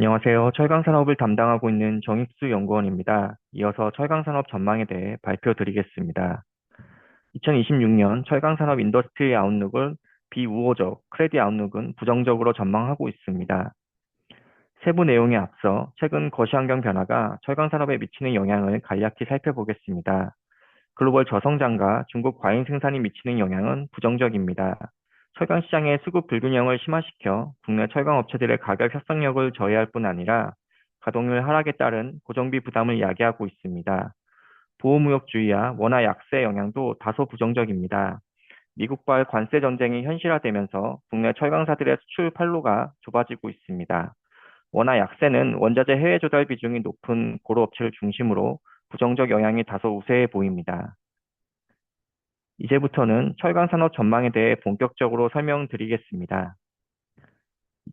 안녕하세요. 철강산업을 담당하고 있는 정익수 연구원입니다. 이어서 철강산업 전망에 대해 발표드리겠습니다. 2026년 철강산업 인더스트리 아웃룩은 비우호적, 크레딧 아웃룩은 부정적으로 전망하고 있습니다. 세부 내용에 앞서 최근 거시환경 변화가 철강산업에 미치는 영향을 간략히 살펴보겠습니다. 글로벌 저성장과 중국 과잉 생산이 미치는 영향은 부정적입니다. 철강 시장의 수급 불균형을 심화시켜 국내 철강 업체들의 가격 협상력을 저해할 뿐 아니라 가동률 하락에 따른 고정비 부담을 야기하고 있습니다. 보호무역주의와 원화 약세 영향도 다소 부정적입니다. 미국발 관세 전쟁이 현실화되면서 국내 철강사들의 수출 판로가 좁아지고 있습니다. 원화 약세는 원자재 해외 조달 비중이 높은 고로업체를 중심으로 부정적 영향이 다소 우세해 보입니다. 이제부터는 철강 산업 전망에 대해 본격적으로 설명드리겠습니다.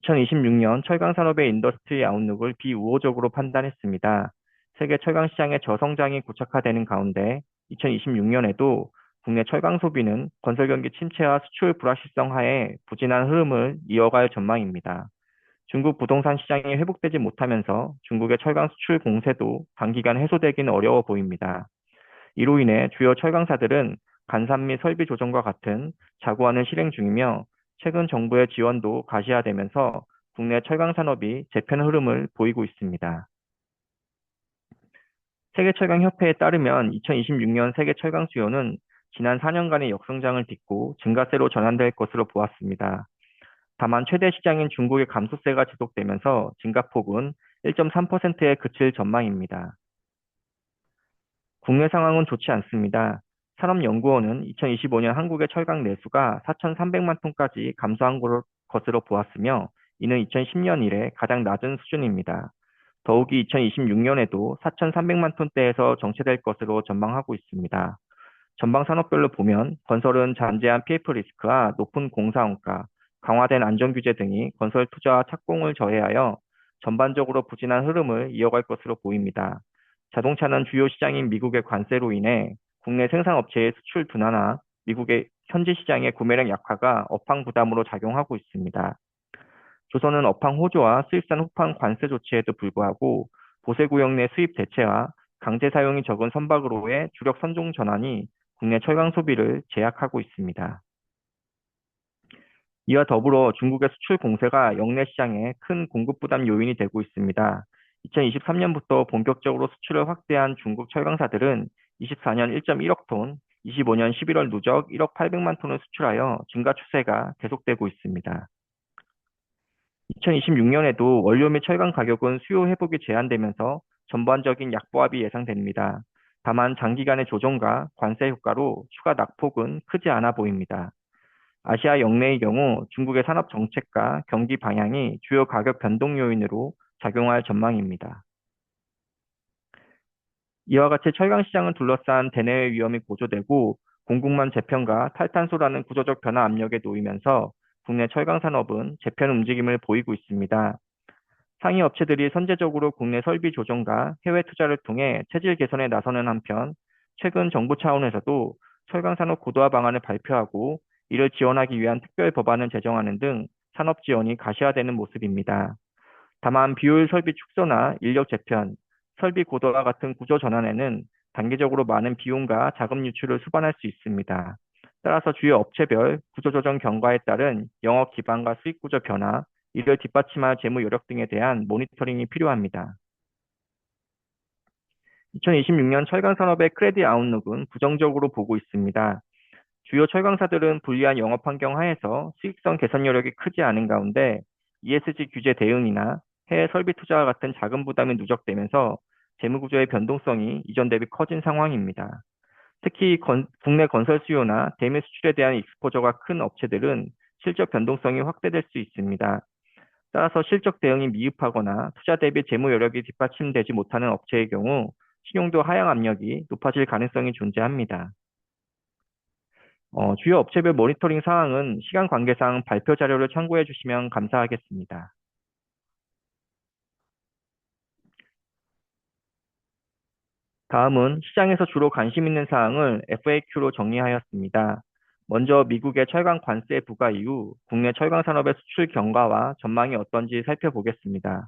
2026년 철강 산업의 인더스트리 아웃룩을 비우호적으로 판단했습니다. 세계 철강 시장의 저성장이 고착화되는 가운데 2026년에도 국내 철강 소비는 건설 경기 침체와 수출 불확실성 하에 부진한 흐름을 이어갈 전망입니다. 중국 부동산 시장이 회복되지 못하면서 중국의 철강 수출 공세도 단기간 해소되기는 어려워 보입니다. 이로 인해 주요 철강사들은 간산 및 설비 조정과 같은 자구안을 실행 중이며 최근 정부의 지원도 가시화되면서 국내 철강 산업이 재편 흐름을 보이고 있습니다. 세계철강협회에 따르면 2026년 세계 철강 수요는 지난 4년간의 역성장을 딛고 증가세로 전환될 것으로 보았습니다. 다만 최대 시장인 중국의 감소세가 지속되면서 증가폭은 1.3%에 그칠 전망입니다. 국내 상황은 좋지 않습니다. 산업연구원은 2025년 한국의 철강 내수가 4,300만 톤까지 감소한 것으로 보았으며, 이는 2010년 이래 가장 낮은 수준입니다. 더욱이 2026년에도 4,300만 톤대에서 정체될 것으로 전망하고 있습니다. 전방 산업별로 보면 건설은 잠재한 PF 리스크와 높은 공사 원가, 강화된 안전규제 등이 건설 투자와 착공을 저해하여 전반적으로 부진한 흐름을 이어갈 것으로 보입니다. 자동차는 주요 시장인 미국의 관세로 인해 국내 생산업체의 수출 둔화나 미국의 현지 시장의 구매력 약화가 업황 부담으로 작용하고 있습니다. 조선은 업황 호조와 수입산 후판 관세 조치에도 불구하고 보세 구역 내 수입 대체와 강제 사용이 적은 선박으로의 주력 선종 전환이 국내 철강 소비를 제약하고 있습니다. 이와 더불어 중국의 수출 공세가 역내 시장에 큰 공급 부담 요인이 되고 있습니다. 2023년부터 본격적으로 수출을 확대한 중국 철강사들은 24년 1.1억 톤, 25년 11월 누적 1억 800만 톤을 수출하여 증가 추세가 계속되고 있습니다. 2026년에도 원료 및 철강 가격은 수요 회복이 제한되면서 전반적인 약보합이 예상됩니다. 다만 장기간의 조정과 관세 효과로 추가 낙폭은 크지 않아 보입니다. 아시아 역내의 경우 중국의 산업 정책과 경기 방향이 주요 가격 변동 요인으로 작용할 전망입니다. 이와 같이 철강 시장을 둘러싼 대내외 위험이 고조되고 공급망 재편과 탈탄소라는 구조적 변화 압력에 놓이면서 국내 철강 산업은 재편 움직임을 보이고 있습니다. 상위 업체들이 선제적으로 국내 설비 조정과 해외 투자를 통해 체질 개선에 나서는 한편, 최근 정부 차원에서도 철강 산업 고도화 방안을 발표하고 이를 지원하기 위한 특별 법안을 제정하는 등 산업 지원이 가시화되는 모습입니다. 다만 비효율 설비 축소나 인력 재편, 설비 고도화 같은 구조 전환에는 단기적으로 많은 비용과 자금 유출을 수반할 수 있습니다. 따라서 주요 업체별 구조조정 경과에 따른 영업 기반과 수익 구조 변화, 이를 뒷받침할 재무 요력 등에 대한 모니터링이 필요합니다. 2026년 철강 산업의 크레딧 아웃룩은 부정적으로 보고 있습니다. 주요 철강사들은 불리한 영업 환경 하에서 수익성 개선 여력이 크지 않은 가운데 ESG 규제 대응이나 해외 설비 투자와 같은 자금 부담이 누적되면서 재무 구조의 변동성이 이전 대비 커진 상황입니다. 특히 국내 건설 수요나 대미 수출에 대한 익스포저가 큰 업체들은 실적 변동성이 확대될 수 있습니다. 따라서 실적 대응이 미흡하거나 투자 대비 재무 여력이 뒷받침되지 못하는 업체의 경우 신용도 하향 압력이 높아질 가능성이 존재합니다. 주요 업체별 모니터링 사항은 시간 관계상 발표 자료를 참고해 주시면 감사하겠습니다. 다음은 시장에서 주로 관심 있는 사항을 FAQ로 정리하였습니다. 먼저 미국의 철강 관세 부과 이후 국내 철강 산업의 수출 경과와 전망이 어떤지 살펴보겠습니다.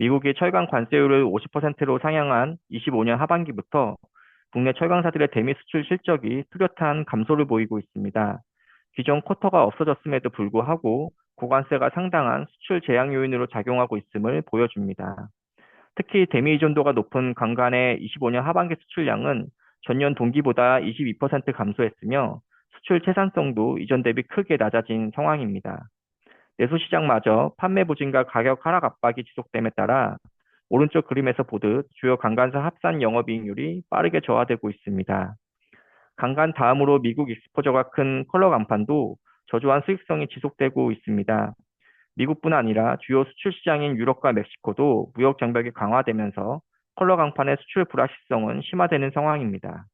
미국이 철강 관세율을 50%로 상향한 25년 하반기부터 국내 철강사들의 대미 수출 실적이 뚜렷한 감소를 보이고 있습니다. 기존 쿼터가 없어졌음에도 불구하고 고관세가 상당한 수출 제약 요인으로 작용하고 있음을 보여줍니다. 특히 대미 의존도가 높은 강간의 25년 하반기 수출량은 전년 동기보다 22% 감소했으며 수출 채산성도 이전 대비 크게 낮아진 상황입니다. 내수시장마저 판매 부진과 가격 하락 압박이 지속됨에 따라 오른쪽 그림에서 보듯 주요 강간사 합산 영업이익률이 빠르게 저하되고 있습니다. 강간 다음으로 미국 익스포저가 큰 컬러 강판도 저조한 수익성이 지속되고 있습니다. 미국뿐 아니라 주요 수출 시장인 유럽과 멕시코도 무역 장벽이 강화되면서 컬러 강판의 수출 불확실성은 심화되는 상황입니다.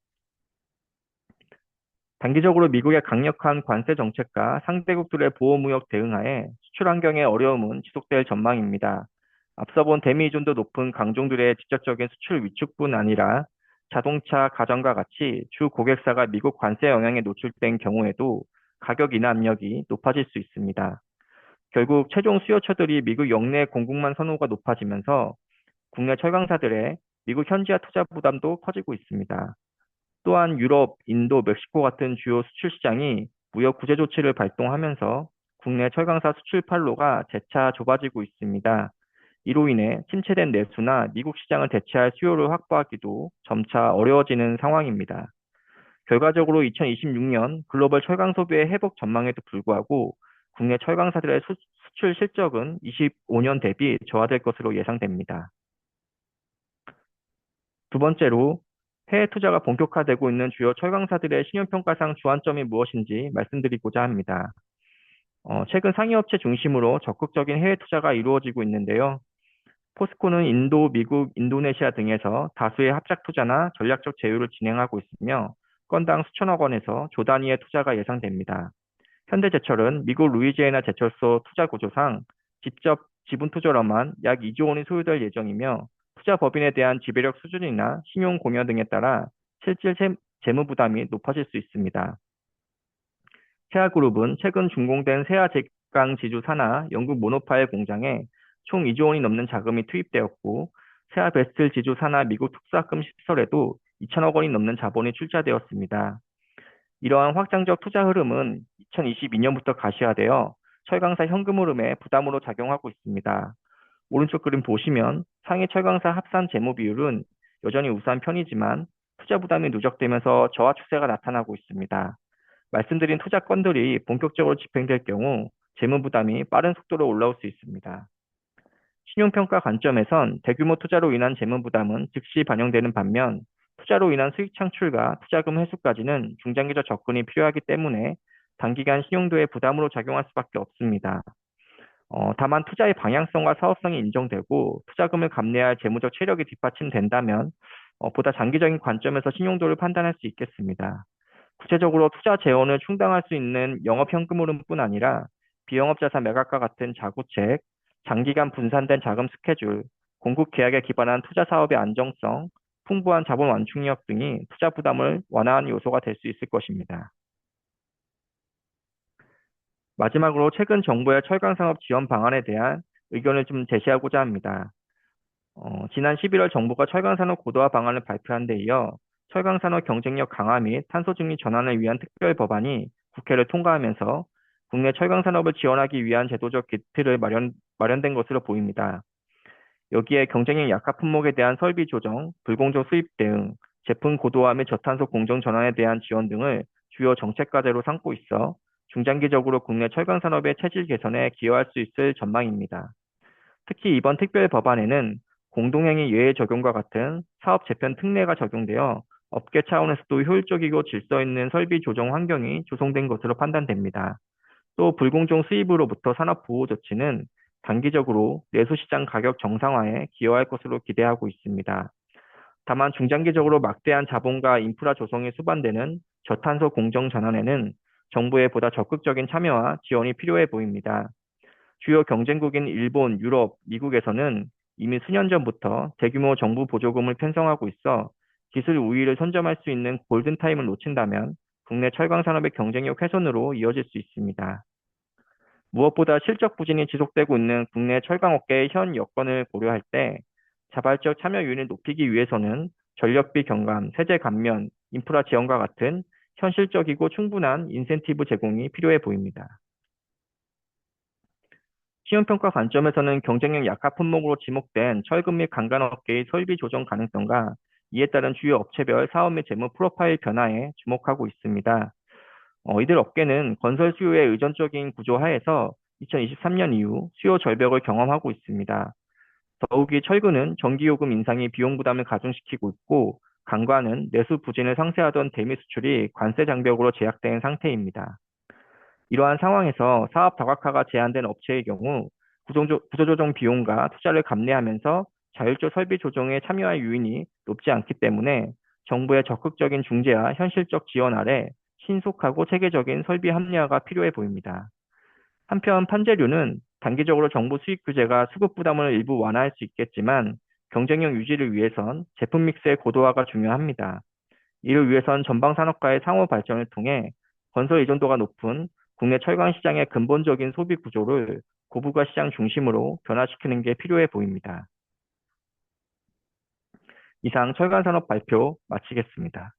단기적으로 미국의 강력한 관세 정책과 상대국들의 보호무역 대응하에 수출 환경의 어려움은 지속될 전망입니다. 앞서 본 대미 의존도 높은 강종들의 직접적인 수출 위축뿐 아니라 자동차, 가전과 같이 주 고객사가 미국 관세 영향에 노출된 경우에도 가격 인하 압력이 높아질 수 있습니다. 결국 최종 수요처들이 미국 역내 공급만 선호가 높아지면서 국내 철강사들의 미국 현지화 투자 부담도 커지고 있습니다. 또한 유럽, 인도, 멕시코 같은 주요 수출 시장이 무역 구제 조치를 발동하면서 국내 철강사 수출 판로가 재차 좁아지고 있습니다. 이로 인해 침체된 내수나 미국 시장을 대체할 수요를 확보하기도 점차 어려워지는 상황입니다. 결과적으로 2026년 글로벌 철강 소비의 회복 전망에도 불구하고 국내 철강사들의 수출 실적은 25년 대비 저하될 것으로 예상됩니다. 두 번째로 해외 투자가 본격화되고 있는 주요 철강사들의 신용평가상 주안점이 무엇인지 말씀드리고자 합니다. 최근 상위업체 중심으로 적극적인 해외 투자가 이루어지고 있는데요. 포스코는 인도, 미국, 인도네시아 등에서 다수의 합작 투자나 전략적 제휴를 진행하고 있으며 건당 수천억 원에서 조 단위의 투자가 예상됩니다. 현대제철은 미국 루이지애나 제철소 투자 구조상 직접 지분 투자로만 약 2조 원이 소요될 예정이며 투자 법인에 대한 지배력 수준이나 신용 공여 등에 따라 실질 재무 부담이 높아질 수 있습니다. 세아그룹은 최근 준공된 세아 제강 지주 산하 영국 모노파일 공장에 총 2조 원이 넘는 자금이 투입되었고 세아 베스틀 지주 산하 미국 특수학금 시설에도 2천억 원이 넘는 자본이 출자되었습니다. 이러한 확장적 투자 흐름은 2022년부터 가시화되어 철강사 현금 흐름에 부담으로 작용하고 있습니다. 오른쪽 그림 보시면 상해 철강사 합산 재무 비율은 여전히 우수한 편이지만 투자 부담이 누적되면서 저하 추세가 나타나고 있습니다. 말씀드린 투자 건들이 본격적으로 집행될 경우 재무 부담이 빠른 속도로 올라올 수 있습니다. 신용평가 관점에선 대규모 투자로 인한 재무 부담은 즉시 반영되는 반면 투자로 인한 수익 창출과 투자금 회수까지는 중장기적 접근이 필요하기 때문에 단기간 신용도의 부담으로 작용할 수밖에 없습니다. 다만 투자의 방향성과 사업성이 인정되고 투자금을 감내할 재무적 체력이 뒷받침된다면 보다 장기적인 관점에서 신용도를 판단할 수 있겠습니다. 구체적으로 투자 재원을 충당할 수 있는 영업 현금 흐름뿐 아니라 비영업 자산 매각과 같은 자구책, 장기간 분산된 자금 스케줄, 공급 계약에 기반한 투자 사업의 안정성, 풍부한 자본 완충력 등이 투자 부담을 완화하는 요소가 될 수 있을 것입니다. 마지막으로 최근 정부의 철강산업 지원 방안에 대한 의견을 좀 제시하고자 합니다. 지난 11월 정부가 철강산업 고도화 방안을 발표한 데 이어 철강산업 경쟁력 강화 및 탄소중립 전환을 위한 특별 법안이 국회를 통과하면서 국내 철강산업을 지원하기 위한 제도적 기틀을 마련된 것으로 보입니다. 여기에 경쟁력 약화 품목에 대한 설비 조정, 불공정 수입 대응, 제품 고도화 및 저탄소 공정 전환에 대한 지원 등을 주요 정책 과제로 삼고 있어 중장기적으로 국내 철강 산업의 체질 개선에 기여할 수 있을 전망입니다. 특히 이번 특별 법안에는 공동행위 예외 적용과 같은 사업 재편 특례가 적용되어 업계 차원에서도 효율적이고 질서 있는 설비 조정 환경이 조성된 것으로 판단됩니다. 또 불공정 수입으로부터 산업 보호 조치는 단기적으로 내수시장 가격 정상화에 기여할 것으로 기대하고 있습니다. 다만 중장기적으로 막대한 자본과 인프라 조성이 수반되는 저탄소 공정 전환에는 정부의 보다 적극적인 참여와 지원이 필요해 보입니다. 주요 경쟁국인 일본, 유럽, 미국에서는 이미 수년 전부터 대규모 정부 보조금을 편성하고 있어 기술 우위를 선점할 수 있는 골든타임을 놓친다면 국내 철강 산업의 경쟁력 훼손으로 이어질 수 있습니다. 무엇보다 실적 부진이 지속되고 있는 국내 철강업계의 현 여건을 고려할 때 자발적 참여율을 높이기 위해서는 전력비 경감, 세제 감면, 인프라 지원과 같은 현실적이고 충분한 인센티브 제공이 필요해 보입니다. 시험평가 관점에서는 경쟁력 약화 품목으로 지목된 철근 및 강간업계의 설비 조정 가능성과 이에 따른 주요 업체별 사업 및 재무 프로파일 변화에 주목하고 있습니다. 이들 업계는 건설 수요의 의존적인 구조 하에서 2023년 이후 수요 절벽을 경험하고 있습니다. 더욱이 철근은 전기요금 인상이 비용 부담을 가중시키고 있고, 강관은 내수 부진을 상쇄하던 대미 수출이 관세 장벽으로 제약된 상태입니다. 이러한 상황에서 사업 다각화가 제한된 업체의 경우 구조조정 비용과 투자를 감내하면서 자율적 설비 조정에 참여할 유인이 높지 않기 때문에 정부의 적극적인 중재와 현실적 지원 아래 신속하고 체계적인 설비 합리화가 필요해 보입니다. 한편 판재료는 단기적으로 정부 수익 규제가 수급 부담을 일부 완화할 수 있겠지만 경쟁력 유지를 위해선 제품 믹스의 고도화가 중요합니다. 이를 위해선 전방 산업과의 상호 발전을 통해 건설 의존도가 높은 국내 철강 시장의 근본적인 소비 구조를 고부가 시장 중심으로 변화시키는 게 필요해 보입니다. 이상 철강 산업 발표 마치겠습니다.